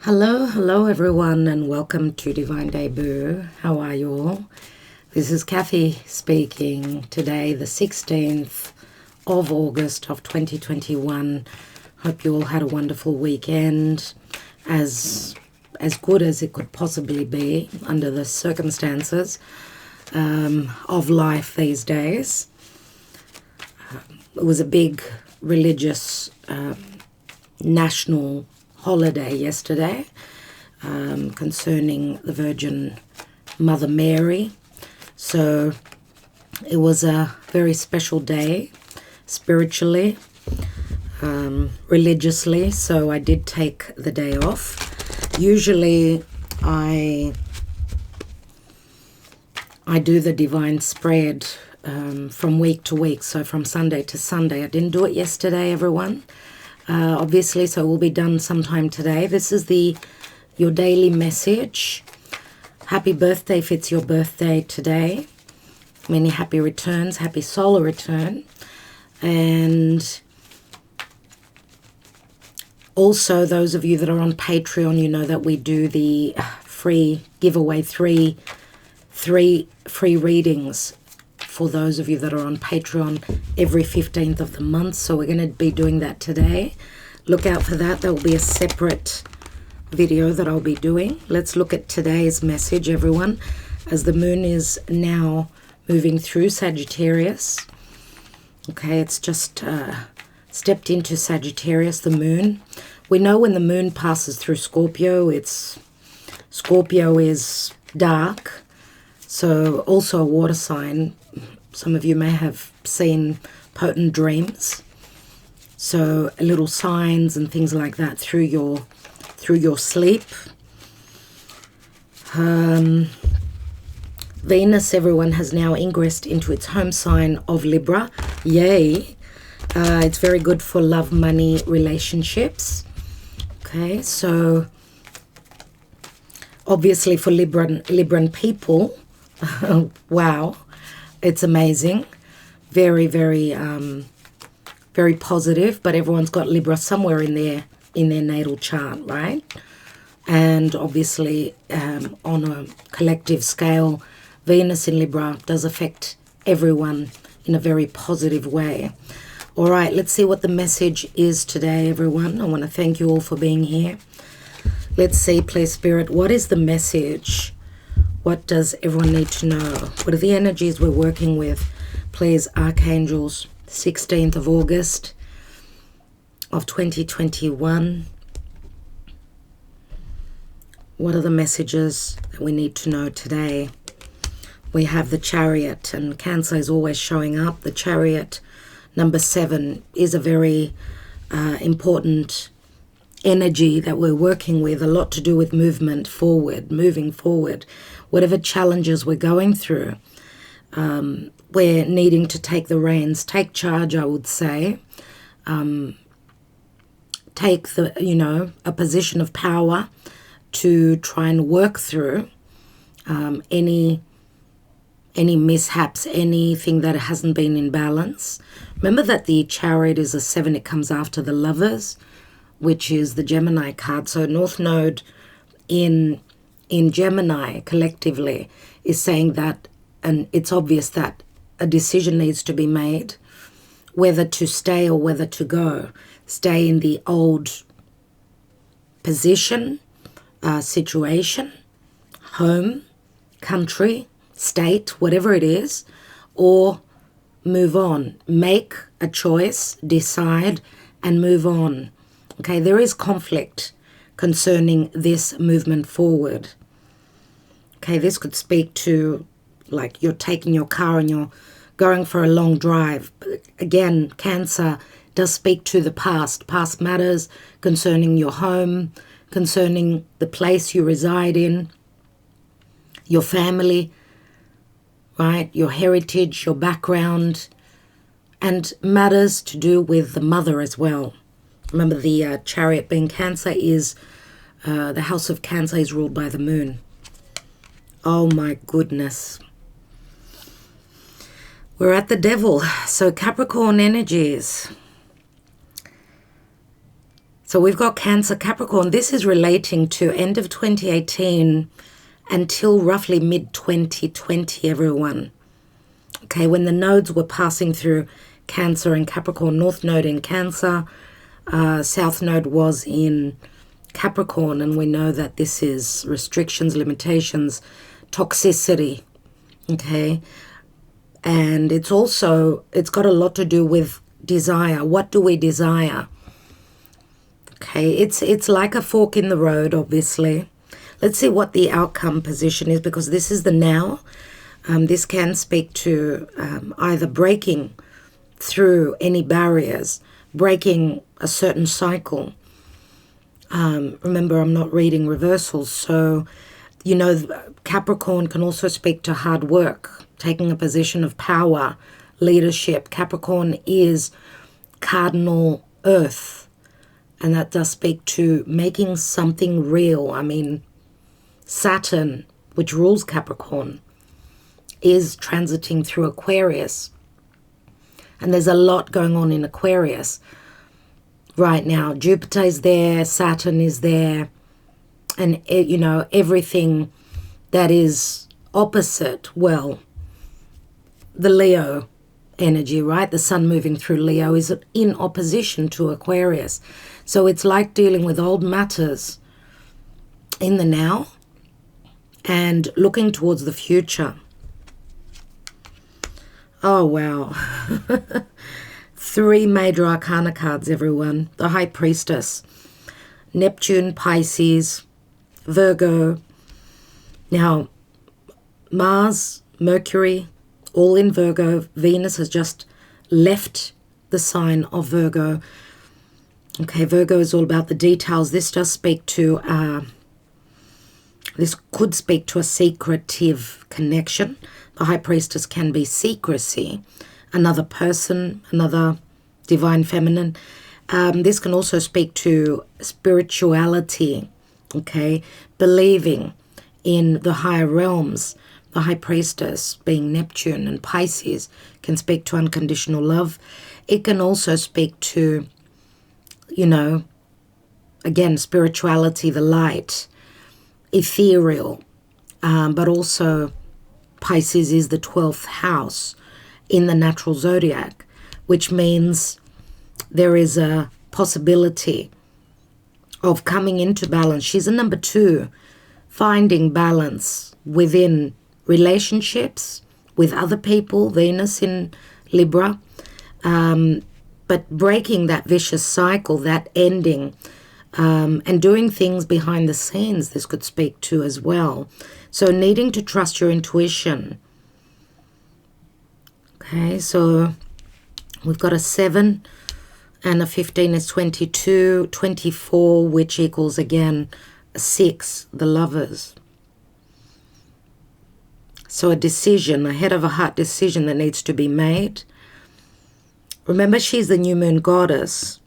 Hello everyone, and welcome to Divine Debut. How are you all? This is Kathy speaking today, the 16th of August of 2021. Hope you all had a wonderful weekend, as good as it could possibly be under the circumstances of life these days. It was a big religious national holiday yesterday concerning the Virgin Mother Mary. So it was a very special day spiritually, religiously, so I did take the day off. Usually I do the divine spread from week to week, so from Sunday to Sunday. I didn't do it yesterday, everyone. Obviously, so it will be done sometime today. This is your daily message. Happy birthday if it's your birthday today. Many happy returns, happy solar return. And also, those of you that are on Patreon, you know that we do the free giveaway, three free readings for those of you that are on Patreon every 15th of the month. So we're going to be doing that today. Look out for that. There will be a separate video that I'll be doing. Let's look at today's message, everyone, as the moon is now moving through Sagittarius. Okay, it's just stepped into Sagittarius, the moon. We know when the moon passes through Scorpio is dark. So also a water sign. Some of you may have seen potent dreams. So little signs and things like that through your sleep. Venus, everyone, has now ingressed into its home sign of Libra. Yay. It's very good for love, money, relationships. Okay, so obviously for Libran people, wow, it's amazing. Very, very, very positive. But everyone's got Libra somewhere in their natal chart, right? And obviously, on a collective scale, Venus in Libra does affect everyone in a very positive way. All right, let's see what the message is today, everyone. I want to thank you all for being here. Let's see, please, Spirit, what is the message? What does everyone need to know? What are the energies we're working with? Please, Archangels, 16th of August of 2021. What are the messages that we need to know today? We have the Chariot, and Cancer is always showing up. The Chariot, number 7, is a very important energy that we're working with, a lot to do with moving forward. Whatever challenges we're going through, we're needing to take the reins, take charge, I would say. Take a position of power to try and work through any mishaps, anything that hasn't been in balance. Remember that the Chariot is a 7, it comes after the Lovers, which is the Gemini card. So North Node in Gemini collectively is saying that, and it's obvious that a decision needs to be made, whether to stay or whether to go. Stay in the old position, situation, home, country, state, whatever it is, or move on. Make a choice, decide, and move on. Okay, there is conflict concerning this movement forward. Okay, this could speak to, like, you're taking your car and you're going for a long drive. But again, Cancer does speak to the past matters concerning your home, concerning the place you reside in, your family, right, your heritage, your background, and matters to do with the mother as well. Remember, the Chariot being Cancer is, the house of Cancer is ruled by the moon. Oh my goodness. We're at the devil. So Capricorn energies. So we've got Cancer, Capricorn. This is relating to end of 2018 until roughly mid-2020, everyone. Okay, when the nodes were passing through Cancer and Capricorn, North Node in Cancer, South Node was in Capricorn, and we know that this is restrictions, limitations, toxicity, okay? And it's got a lot to do with desire. What do we desire? Okay, it's like a fork in the road, obviously. Let's see what the outcome position is, because this is the now. This can speak to either breaking through any barriers, breaking a certain cycle. Remember, I'm not reading reversals, so, you know, Capricorn can also speak to hard work, taking a position of power, leadership. Capricorn is cardinal earth, and that does speak to making something real. I mean, Saturn, which rules Capricorn, is transiting through Aquarius. And there's a lot going on in Aquarius right now. Jupiter is there, Saturn is there, and, you know, everything that is opposite, well, the Leo energy, right? The sun moving through Leo is in opposition to Aquarius. So it's like dealing with old matters in the now and looking towards the future. Oh, wow. 3 major arcana cards, everyone. The High Priestess, Neptune, Pisces, Virgo. Now, Mars, Mercury, all in Virgo. Venus has just left the sign of Virgo. Okay, Virgo is all about the details. This does speak to, this could speak to a secretive connection. The High Priestess can be secrecy, another person, another divine feminine. This can also speak to spirituality, okay, believing in the higher realms. The High Priestess, being Neptune and Pisces, can speak to unconditional love. It can also speak to, you know, again, spirituality, the light, ethereal, but also Pisces is the 12th house in the natural zodiac, which means there is a possibility of coming into balance. She's a number 2, finding balance within relationships with other people, Venus in Libra, but breaking that vicious cycle, that ending, and doing things behind the scenes, this could speak to as well. So needing to trust your intuition. Okay, so we've got a 7 and a 15 is 22, 24, which equals again a 6, the Lovers. So a decision, a head of a heart decision that needs to be made. Remember, she's the new moon goddess.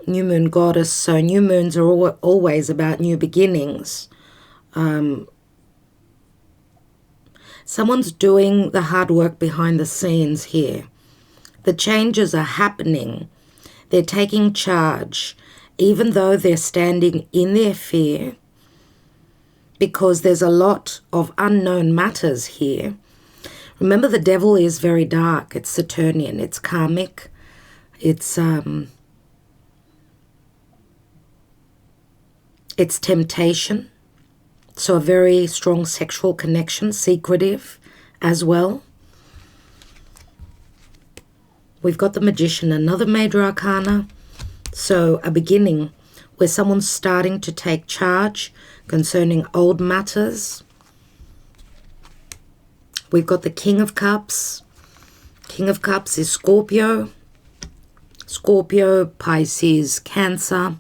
New moon goddess, so new moons are always about new beginnings. Someone's doing the hard work behind the scenes here. The changes are happening. They're taking charge, even though they're standing in their fear, because there's a lot of unknown matters here. Remember, the devil is very dark. It's Saturnian. It's karmic. It's temptation. So a very strong sexual connection, secretive as well. We've got the Magician, another major arcana. So a beginning where someone's starting to take charge concerning old matters. We've got the King of Cups. King of Cups is Scorpio. Scorpio, Pisces, Cancer.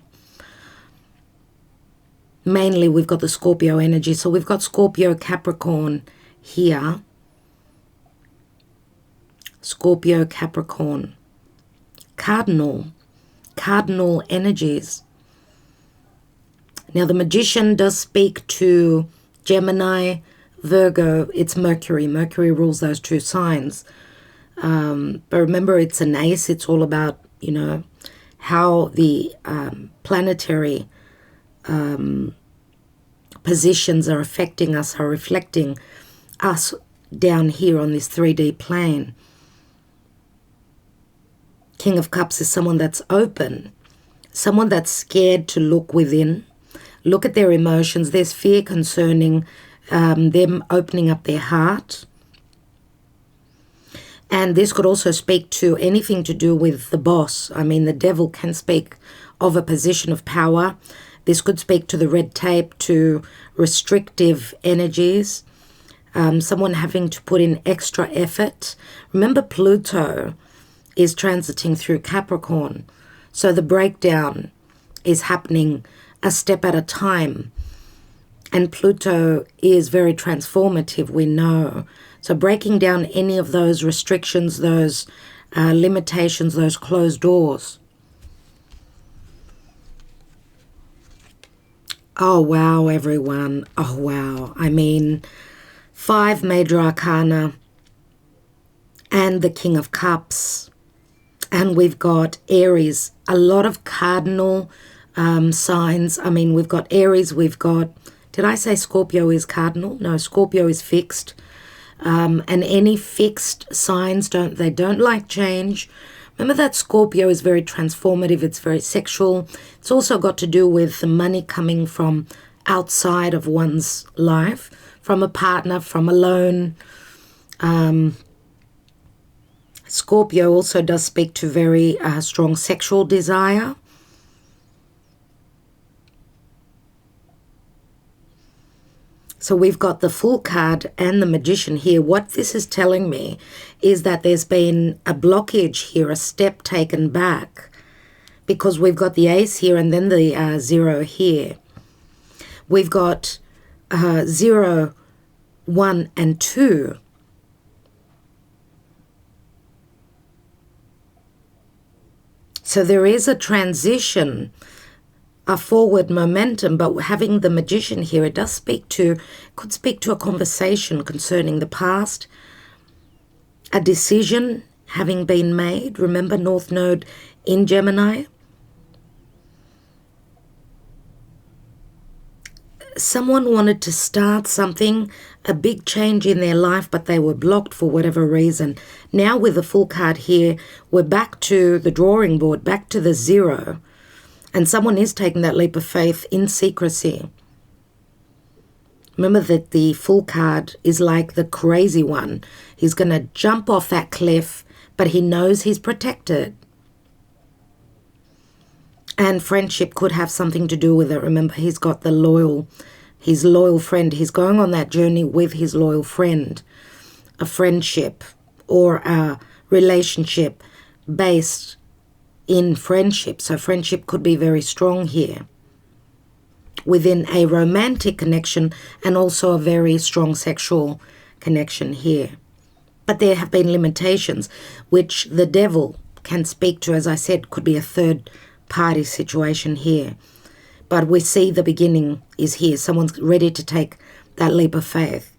Mainly we've got the Scorpio energy. So we've got Scorpio, Capricorn here. Scorpio, Capricorn. Cardinal energies. Now the Magician does speak to Gemini, Virgo. It's Mercury. Mercury rules those 2 signs. But remember, it's an ace. It's all about, you know, how the planetary positions are affecting us, are reflecting us down here on this 3D plane. King of Cups is someone that's open, someone that's scared to look within, look at their emotions. There's fear concerning them opening up their heart. And this could also speak to anything to do with the boss. I mean, the devil can speak of a position of power. This could speak to the red tape, to restrictive energies, someone having to put in extra effort. Remember, Pluto is transiting through Capricorn. So the breakdown is happening a step at a time. And Pluto is very transformative, we know. So breaking down any of those restrictions, those limitations, those closed doors. Oh, wow, everyone. Oh, wow. I mean, 5 major arcana and the King of Cups. And we've got Aries, a lot of cardinal signs. I mean, we've got Aries, we've got, did I say Scorpio is cardinal? No, Scorpio is fixed. And any fixed signs, they don't like change. Remember that Scorpio is very transformative. It's very sexual. It's also got to do with the money coming from outside of one's life, from a partner, from a loan. Scorpio also does speak to very strong sexual desire. So we've got the Fool card and the Magician here. What this is telling me is that there's been a blockage here, a step taken back, because we've got the Ace here and then the 0 here. We've got 0, 1, and 2. So there is a transition, a forward momentum, but having the Magician here, it does could speak to a conversation concerning the past, a decision having been made. Remember, North Node in Gemini. Someone wanted to start something, a big change in their life, but they were blocked for whatever reason. Now with the Fool card here, we're back to the drawing board, back to the 0. And someone is taking that leap of faith in secrecy. Remember that the Fool card is like the crazy one. He's going to jump off that cliff, but he knows he's protected. And friendship could have something to do with it. Remember, he's got his loyal friend. He's going on that journey with his loyal friend. A friendship or a relationship based in friendship. So friendship could be very strong here within a romantic connection and also a very strong sexual connection here. But there have been limitations which the devil can speak to. As I said, could be a third party situation here. But we see the beginning is here. Someone's ready to take that leap of faith.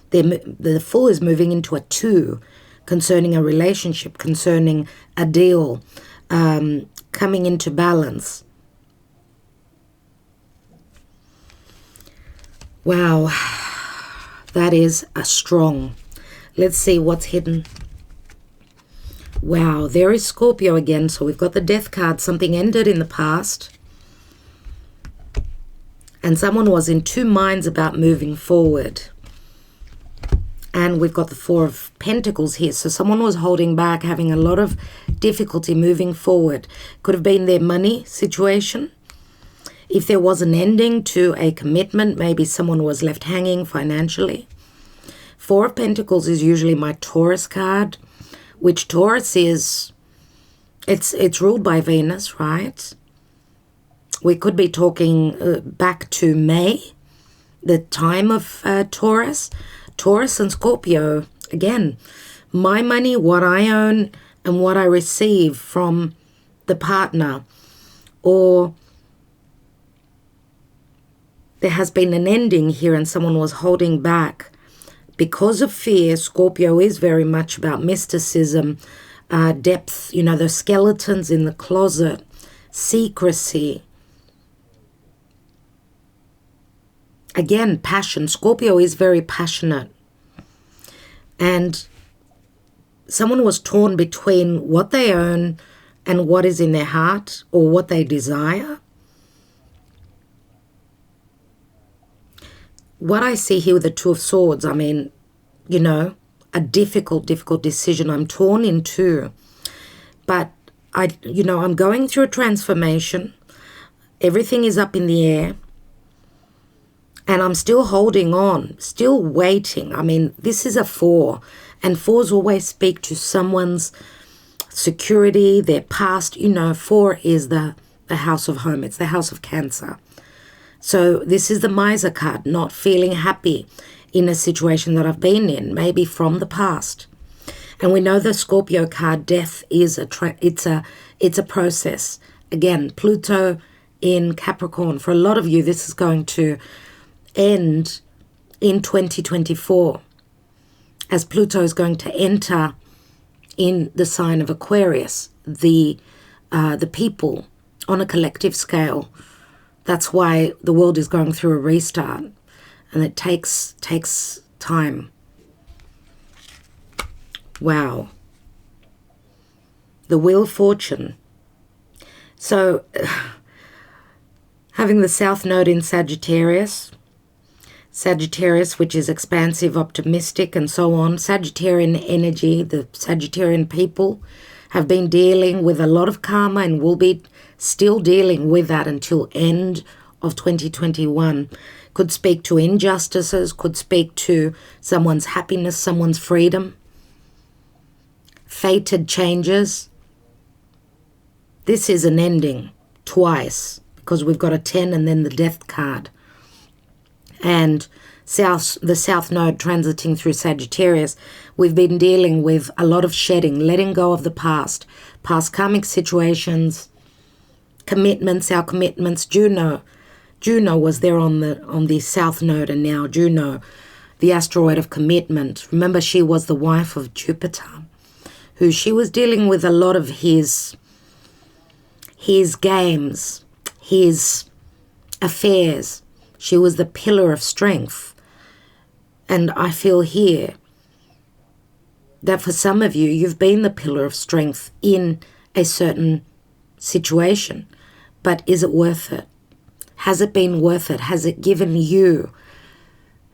The Fool is moving into a 2 concerning a relationship, concerning a deal, coming into balance. Wow, that is a strong. Let's see what's hidden. Wow, there is Scorpio again. So we've got the Death card. Something ended in the past. And someone was in 2 minds about moving forward. And we've got the 4 of Pentacles here. So someone was holding back, having a lot of difficulty moving forward. Could have been their money situation. If there was an ending to a commitment, maybe someone was left hanging financially. 4 of Pentacles is usually my Taurus card, which Taurus is, it's ruled by Venus, right? We could be talking back to May, the time of Taurus. Taurus and Scorpio, again, my money, what I own, and what I receive from the partner. Or there has been an ending here and someone was holding back. Because of fear, Scorpio is very much about mysticism, depth, the skeletons in the closet, secrecy. Again, passion. Scorpio is very passionate. And someone was torn between what they own and what is in their heart or what they desire. What I see here with the Two of Swords, I mean, you know, a difficult decision. I'm torn in two. But, I'm going through a transformation. Everything is up in the air. And I'm still holding on, still waiting. I mean, this is a 4. And 4s always speak to someone's security, their past. 4 is the house of home. It's the house of Cancer. So this is the Miser card, not feeling happy in a situation that I've been in, maybe from the past. And we know the Scorpio card, death is it's a process. Again, Pluto in Capricorn. For a lot of you, this is going to end in 2024 as Pluto is going to enter in the sign of Aquarius, the people on a collective scale. That's why the world is going through a restart, and it takes time. Wow. The Wheel of Fortune. So having the South Node in Sagittarius, which is expansive, optimistic, and so on. Sagittarian energy, the Sagittarian people have been dealing with a lot of karma and will be still dealing with that until end of 2021. Could speak to injustices, could speak to someone's happiness, someone's freedom. Fated changes. This is an ending twice because we've got a 10 and then the Death card. And the South Node transiting through Sagittarius, we've been dealing with a lot of shedding, letting go of the past karmic situations, commitments, our commitments. Juno was there on the South Node, and now Juno, the asteroid of commitment. Remember, she was the wife of Jupiter, who she was dealing with a lot of his games, his affairs. She was the pillar of strength. And I feel here that for some of you, you've been the pillar of strength in a certain situation. But is it worth it? Has it been worth it? Has it given you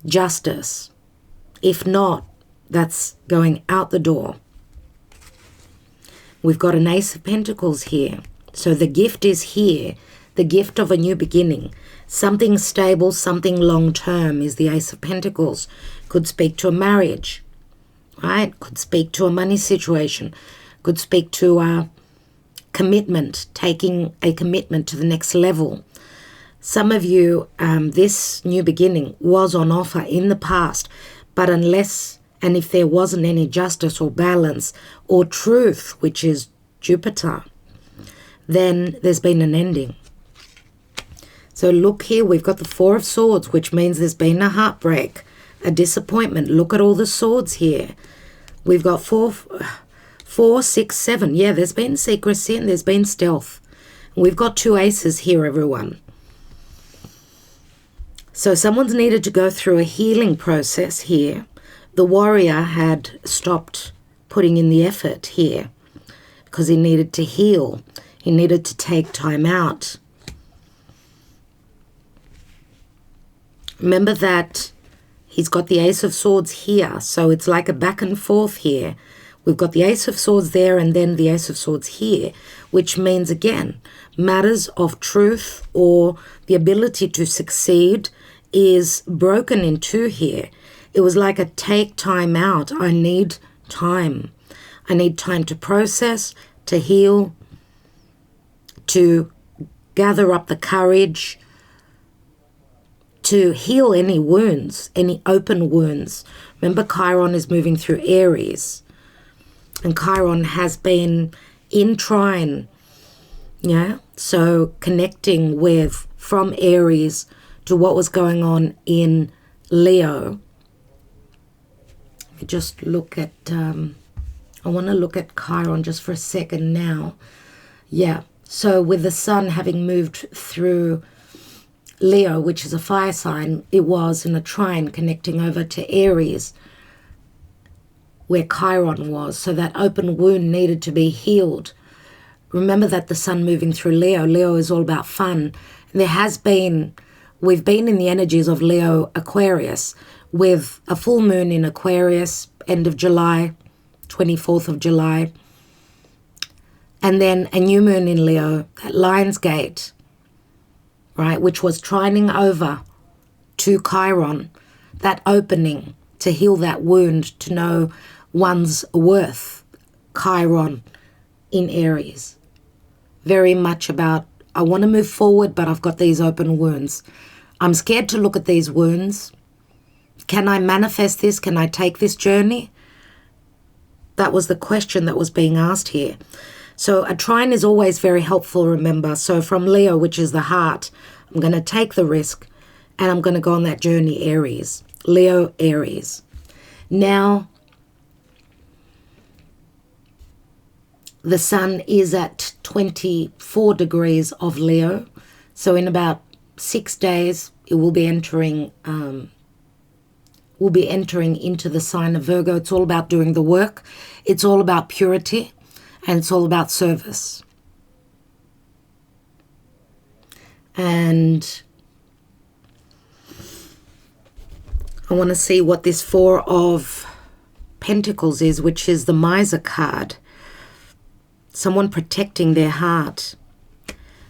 justice? If not, that's going out the door. We've got an Ace of Pentacles here. So the gift is here, the gift of a new beginning. Something stable, something long-term is the Ace of Pentacles. Could speak to a marriage, right? Could speak to a money situation. Could speak to a commitment, taking a commitment to the next level. Some of you, this new beginning was on offer in the past, but unless and if there wasn't any justice or balance or truth, which is Jupiter, then there's been an ending. So look here, we've got the Four of Swords, which means there's been a heartbreak, a disappointment. Look at all the swords here. We've got 4, 6, 7. Yeah, there's been secrecy and there's been stealth. We've got 2 aces here, everyone. So someone's needed to go through a healing process here. The warrior had stopped putting in the effort here because he needed to heal. He needed to take time out. Remember that he's got the Ace of Swords here, so it's like a back and forth here. We've got the Ace of Swords there and then the Ace of Swords here, which means, again, matters of truth or the ability to succeed is broken in two here. It was like a take time out. I need time. I need time to process, to heal, to gather up the courage, to heal any wounds, any open wounds. Remember, Chiron is moving through Aries, and Chiron has been in trine, yeah? So connecting with, from Aries to what was going on in Leo. Just look at, I want to look at Chiron just for a second now. Yeah, So with the sun having moved through Leo, which is a fire sign, it was in a trine connecting over to Aries, where Chiron was. So that open wound needed to be healed. Remember that the sun moving through Leo. Leo is all about fun. And we've been in the energies of Leo Aquarius with a full moon in Aquarius, end of July, 24th of July. And then a new moon in Leo at Lionsgate, right, which was trining over to Chiron, that opening to heal that wound, to know one's worth, Chiron in Aries. Very much about, I want to move forward, but I've got these open wounds. I'm scared to look at these wounds. Can I manifest this? Can I take this journey? That was the question that was being asked here. So a trine is always very helpful, remember. So from Leo, which is the heart, I'm going to take the risk and I'm going to go on that journey, Aries. Leo, Aries. Now, the sun is at 24 degrees of Leo. So in about 6 days, it will be entering into the sign of Virgo. It's all about doing the work. It's all about purity. And it's all about service. And I want to see what this Four of Pentacles is, which is the Miser card. Someone protecting their heart.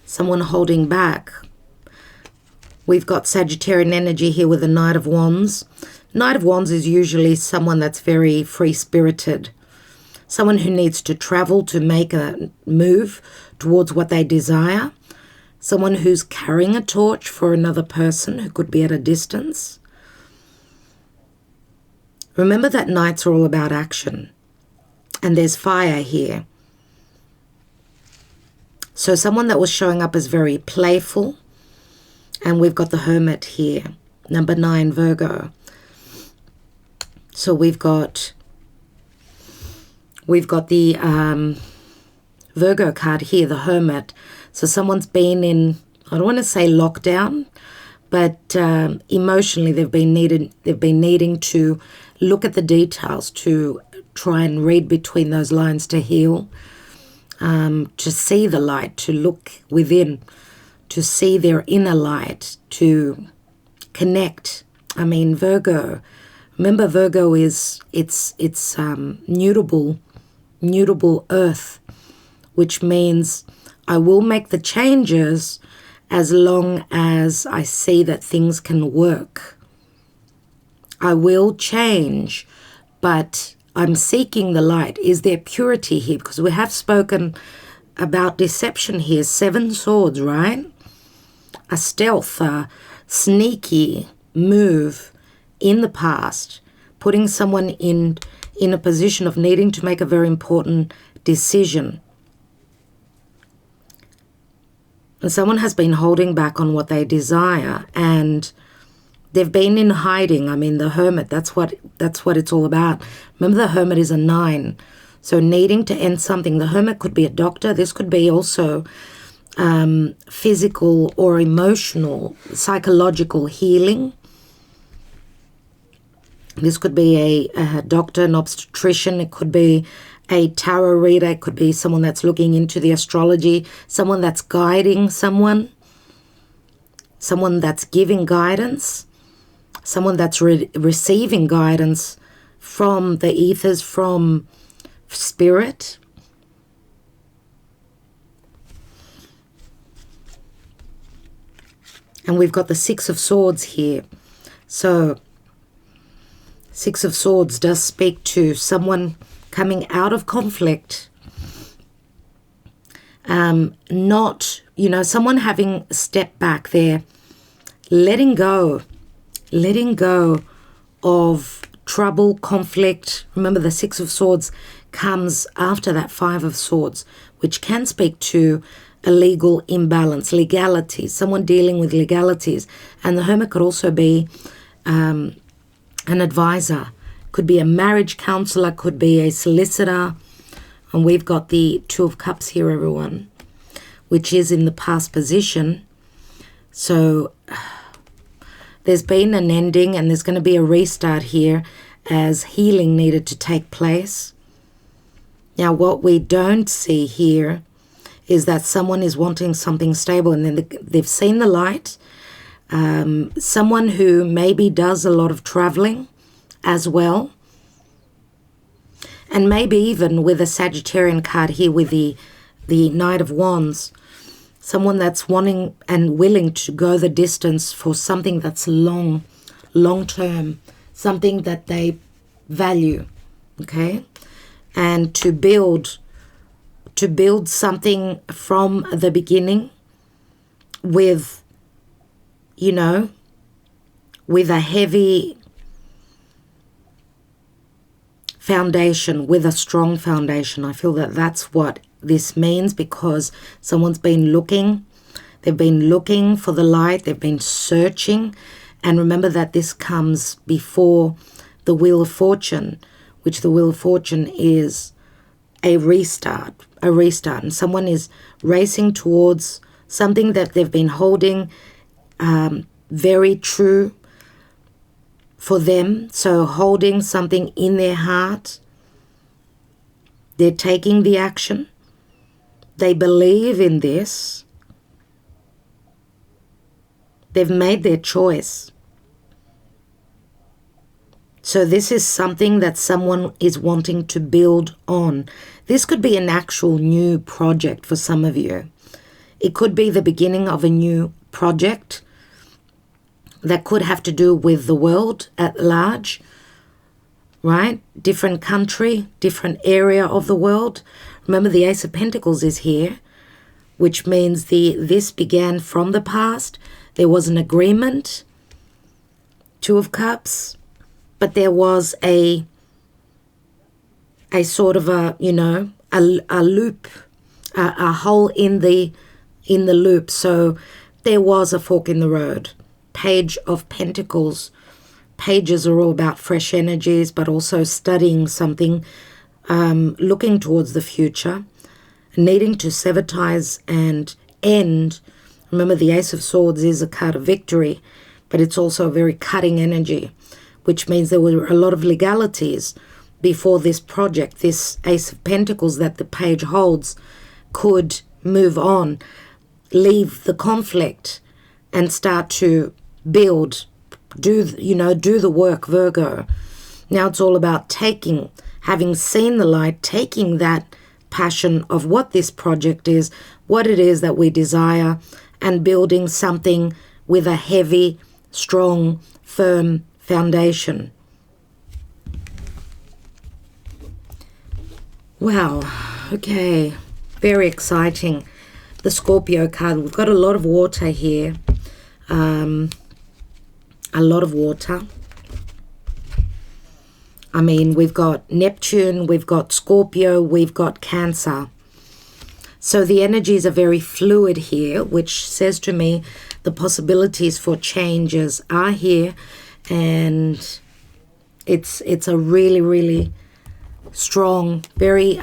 Someone holding back. We've got Sagittarian energy here with the Knight of Wands. Knight of Wands is usually someone that's very free-spirited. Someone who needs to travel to make a move towards what they desire. Someone who's carrying a torch for another person who could be at a distance. Remember that nights are all about action. And there's fire here. So someone that was showing up as very playful. And we've got the Hermit here. Number 9, Virgo. So we've got the Virgo card here, the Hermit. So someone's been in, I don't want to say lockdown, but emotionally they've been needing to look at the details, to try and read between those lines, to heal, to see the light, to look within, to see their inner light, to connect. I mean, Virgo. Remember, Virgo is it's mutable earth, which means I will make the changes as long as I see that things can work. I will change, but I'm seeking the light. Is there purity here? Because we have spoken about deception here. 7 swords, right? A stealth, a sneaky move in the past, putting someone in a position of needing to make a very important decision. And someone has been holding back on what they desire, and they've been in hiding. I mean, the Hermit, that's what it's all about. Remember, the Hermit is a 9. So needing to end something. The Hermit could be a doctor. This could be also physical or emotional, psychological healing. This could be a doctor, an obstetrician. It could be a tarot reader. It could be someone that's looking into the astrology, someone that's guiding someone that's giving guidance, someone that's receiving guidance from the ethers, from spirit. And we've got the 6 of Swords here. So 6 of Swords does speak to someone coming out of conflict, not, someone having stepped back there, letting go of trouble, conflict. Remember, the 6 of Swords comes after that 5 of Swords, which can speak to a legal imbalance, legalities, someone dealing with legalities. And the Hermit could also be an advisor, could be a marriage counselor, could be a solicitor. And we've got the 2 of Cups here, everyone. which is in the past position. So there's been an ending, and there's going to be a restart here as healing needed to take place. Now, what we don't see here is that someone is wanting something stable, and then they've seen the light. Someone who maybe does a lot of traveling as well. And maybe even with a Sagittarian card here with the Knight of Wands, someone that's wanting and willing to go the distance for something that's long term, something that they value, okay? And to build something from the beginning with, you know, with a heavy foundation, with a strong foundation. I feel that that's what this means, because someone's been looking. They've been looking for the light. They've been searching. And remember that this comes before the Wheel of Fortune, which the Wheel of Fortune is a restart. And someone is racing towards something that they've been holding very true for them. So holding something in their heart. They're taking the action. They believe in this. They've made their choice. So this is something that someone is wanting to build on. This could be an actual new project for some of you. It could be the beginning of a new project that could have to do with the world at large, right? Different country, different area of the world. Remember, the Ace of Pentacles is here, which means this began from the past. There was an agreement, Two of Cups, but there was a sort of a, you know, a loop, a hole in the loop. So there was a fork in the road. Page of Pentacles. Pages are all about fresh energies, but also studying something, looking towards the future, needing to sever ties and end. Remember, the Ace of Swords is a card of victory, but it's also a very cutting energy, which means there were a lot of legalities before this project, this Ace of Pentacles that the page holds, could move on, leave the conflict, and start to build, do the work, Virgo. Now it's all about having seen the light, taking that passion of what this project is, what it is that we desire, and building something with a heavy, strong, firm foundation. Wow, okay, very exciting. The Scorpio card, we've got a lot of water here. A lot of water. I mean, we've got Neptune, we've got Scorpio, we've got Cancer. So the energies are very fluid here, which says to me the possibilities for changes are here, and it's a really, really strong, very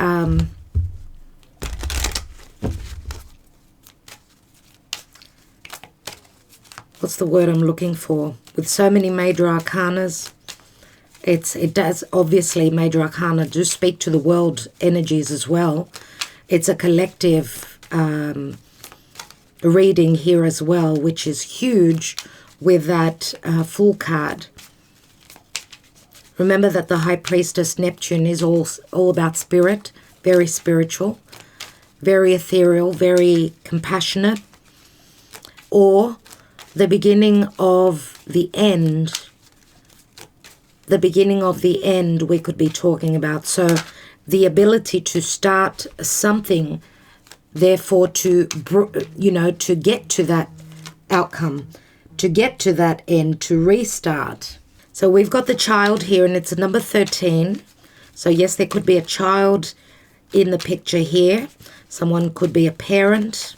what's the word I'm looking for? With so many major arcanas, it does, obviously, major arcana do speak to the world energies as well. It's a collective reading here as well, which is huge with that Fool card. Remember that the High Priestess Neptune is all about spirit, very spiritual, very ethereal, very compassionate, or the beginning of the end. The beginning of the end we could be talking about. So the ability to start something, therefore to get to that outcome, to get to that end, to restart. So we've got the Child here, and it's a number 13. So yes, there could be a child in the picture here. Someone could be a parent.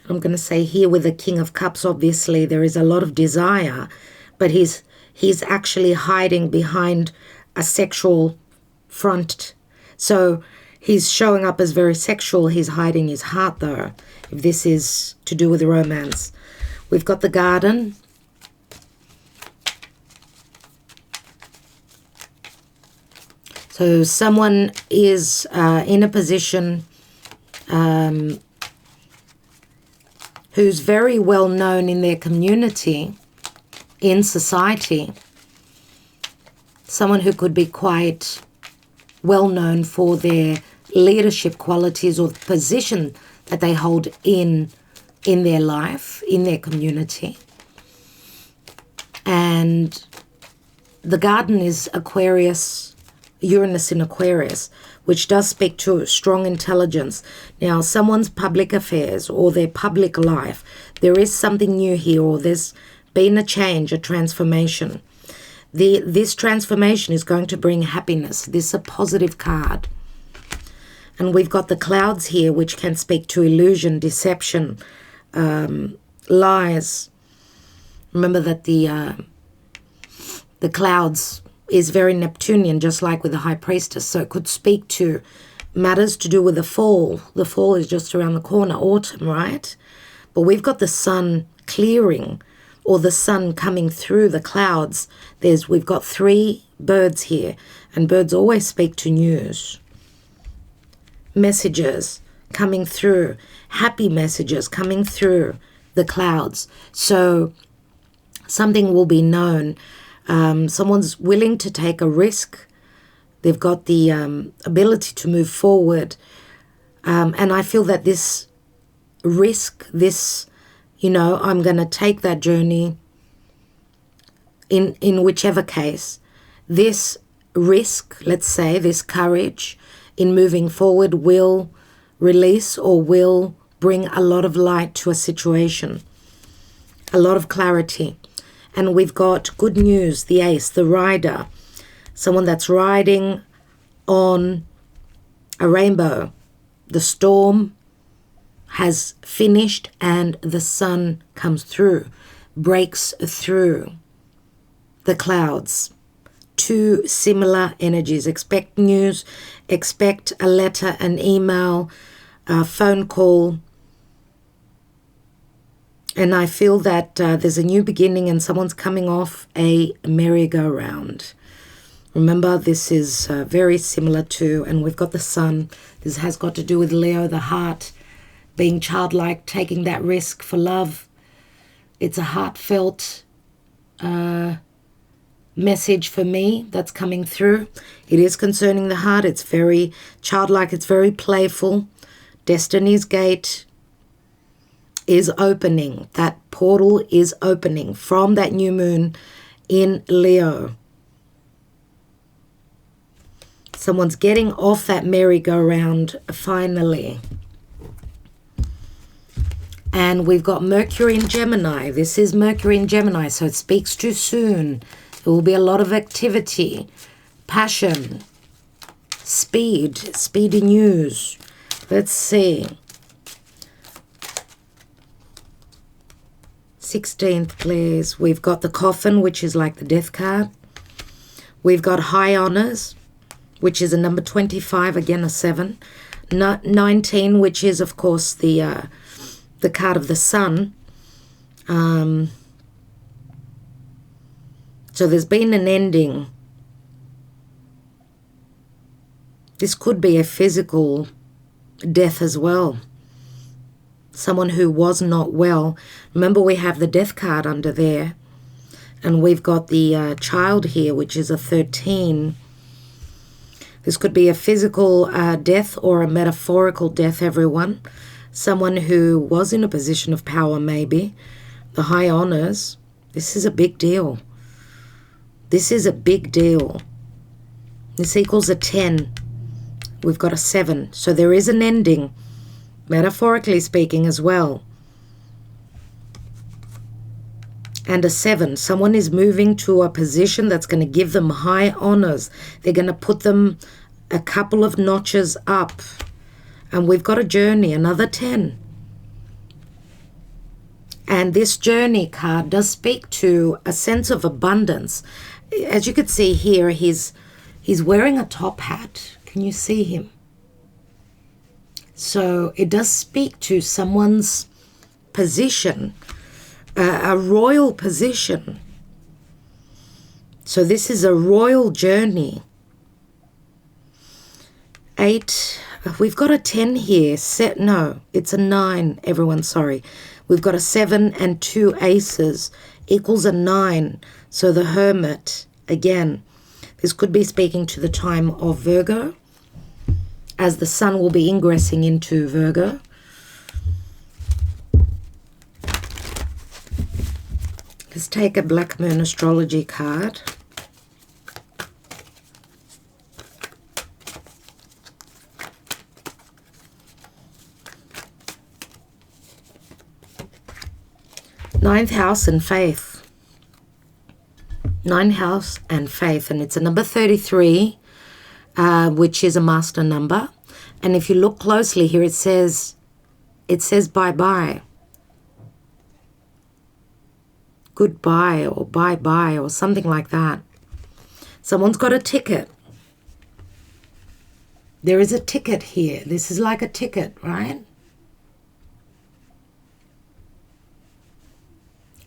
I'm going to say here with the King of Cups, obviously there is a lot of desire, but he's actually hiding behind a sexual front. So He's showing up as very sexual. He's hiding his heart, though, if this is to do with romance. We've got the Garden. So someone is in a position who's very well known in their community, in society. Someone who could be quite well known for their leadership qualities or the position that they hold in their life, in their community. And the Garden is Aquarius, Uranus in Aquarius, which does speak to strong intelligence. Now, someone's public affairs or their public life, there is something new here, or there's been a change, a transformation. This transformation is going to bring happiness. This is a positive card. And we've got the Clouds here, which can speak to illusion, deception, lies. Remember that the Clouds is very Neptunian, just like with the High Priestess. So it could speak to matters to do with the fall. The fall is just around the corner, autumn, right? But we've got the sun clearing, or the sun coming through the clouds. We've got 3 birds here, and birds always speak to news. Messages coming through, happy messages coming through the clouds. So something will be known. Someone's willing to take a risk. They've got the ability to move forward. And I feel that this risk, I'm going to take that journey in whichever case. This risk, let's say, this courage in moving forward will release or will bring a lot of light to a situation, a lot of clarity. And we've got good news, the Ace, the rider, someone that's riding on a rainbow. The storm has finished and the sun comes through, breaks through the clouds. 2 similar energies. Expect news, expect a letter, an email, a phone call. And I feel that there's a new beginning and someone's coming off a merry-go-round. Remember, this is very similar to, and we've got the sun. This has got to do with Leo, the heart, being childlike, taking that risk for love. It's a heartfelt message for me that's coming through. It is concerning the heart. It's very childlike. It's very playful. Destiny's gate is opening. That portal is opening from that new moon in Leo. Someone's getting off that merry-go-round finally. And we've got Mercury in Gemini. This is Mercury in Gemini, so it speaks too soon. There will be a lot of activity, passion, speedy news. Let's see. 16th, please. We've got the Coffin, which is like the death card. We've got High Honors, which is a number 25, again a 7. 19, which is, of course, the card of the sun. So there's been an ending. This could be a physical death as well. Someone who was not well. Remember, we have the death card under there. And we've got the child here, which is a 13. This could be a physical death or a metaphorical death, everyone. Someone who was in a position of power, maybe. The High Honors. This is a big deal. This is a big deal. This equals a 10. We've got a 7. So there is an ending, metaphorically speaking as well. And a 7. Someone is moving to a position that's going to give them high honors. They're going to put them a couple of notches up. And we've got a journey, another 10. And this journey card does speak to a sense of abundance. As you could see here, he's wearing a top hat. Can you see him? So it does speak to someone's position, a royal position. So this is a royal journey. 8, we've got a 10 here. No, it's a 9, everyone, sorry. We've got a 7 and 2 aces equals a 9. So the Hermit, again, this could be speaking to the time of Virgo, as the sun will be ingressing into Virgo. Let's take a Black Moon astrology card. Ninth house and faith. Ninth house and faith, and it's a number 33, which is a master number. And if you look closely here, it says bye-bye. Goodbye or bye-bye or something like that. Someone's got a ticket. There is a ticket here. This is like a ticket, right?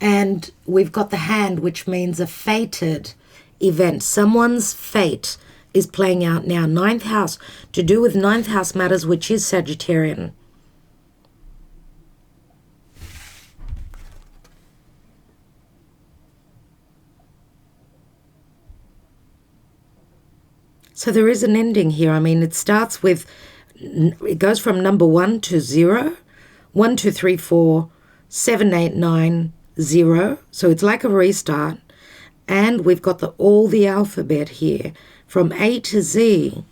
And we've got the hand, which means a fated event. Someone's fate is playing out now. Ninth house, to do with ninth house matters, which is Sagittarian. So there is an ending here. I mean, it starts with, it goes from number 1 to 0, 1, 2, 3, 4, 7, 8, 9, 0. So it's like a restart. And we've got all the alphabet here from A to Z.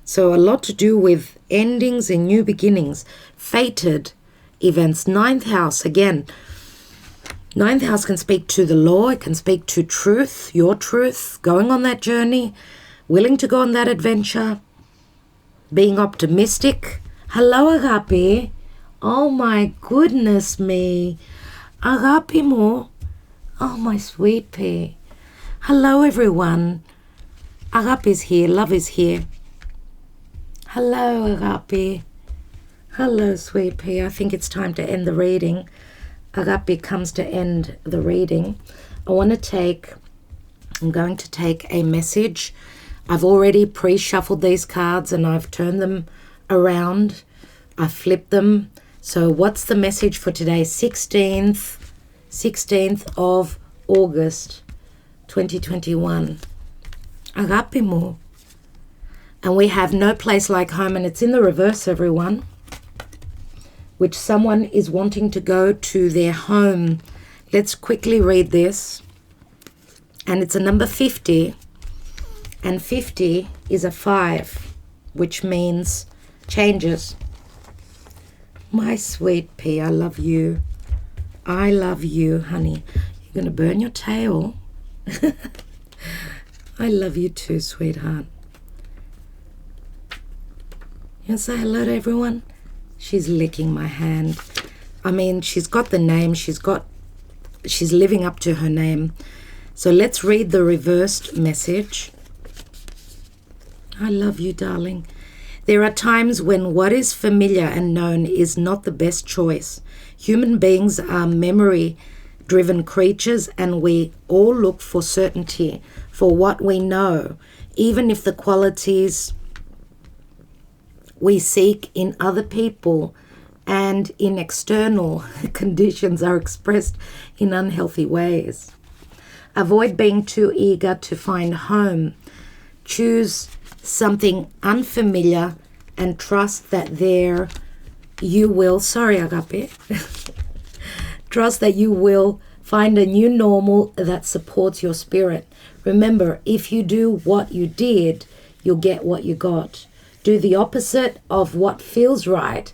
So a lot to do with endings and new beginnings. Fated events. Ninth house, again. Ninth house can speak to the law. It can speak to truth, your truth, going on that journey, willing to go on that adventure, being optimistic. Hello, Agape. Oh my goodness me. Agape mo. Oh, my sweet pea. Hello, everyone. Agape is here. Love is here. Hello, Agape. Hello, sweet pea. I think it's time to end the reading. Agape comes to end the reading. I'm going to take a message. I've already pre-shuffled these cards and I've turned them around. I flipped them. So what's the message for today? 16th of August 2021. Agape mo. And we have no place like home, and it's in the reverse, everyone, which someone is wanting to go to their home. Let's quickly read this. And it's a number 50, and 50 is a 5, which means changes. My sweet pea, I love you. I love you, honey. You're going to burn your tail. I love you too, sweetheart. You want to say hello to everyone? She's licking my hand. I mean, she's got the name. She's living up to her name. So let's read the reversed message. I love you, darling. There are times when what is familiar and known is not the best choice. Human beings are memory-driven creatures, and we all look for certainty for what we know, even if the qualities we seek in other people and in external conditions are expressed in unhealthy ways. Avoid being too eager to find home. Choose something unfamiliar and trust that you will trust that you will find a new normal that supports your spirit. Remember, if you do what you did, you'll get what you got. Do the opposite of what feels right,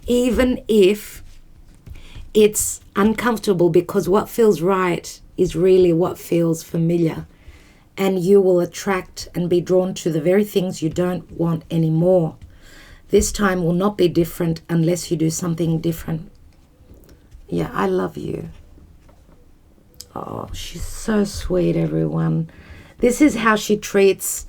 even if it's uncomfortable, because what feels right is really what feels familiar. And you will attract and be drawn to the very things you don't want anymore. This time will not be different unless you do something different. Yeah, I love you. Oh, she's so sweet, everyone. This is how she treats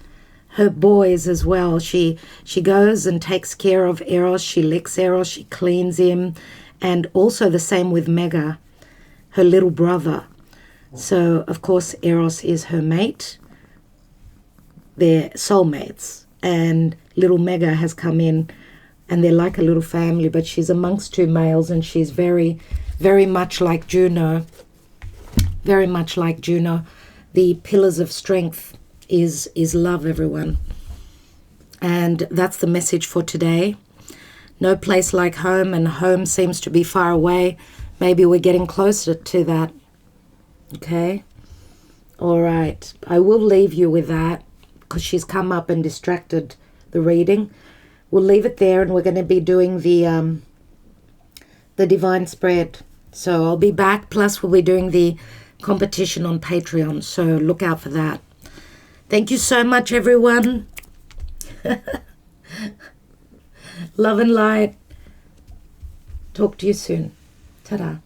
her boys as well. She goes and takes care of Eros. She licks Eros. She cleans him. And also the same with Mega, her little brother. So, of course, Eros is her mate. They're soulmates. And little Mega has come in, and they're like a little family, but she's amongst two males, and she's very, very much like Juno. Very much like Juno. The pillars of strength is love, everyone. And that's the message for today. No place like home, and home seems to be far away. Maybe we're getting closer to that. Okay? All right. I will leave you with that because she's come up and distracted the reading. We'll leave it there, and we're going to be doing the divine spread. So I'll be back. Plus, we'll be doing the competition on Patreon. So look out for that. Thank you so much, everyone. Love and light. Talk to you soon. Ta-da.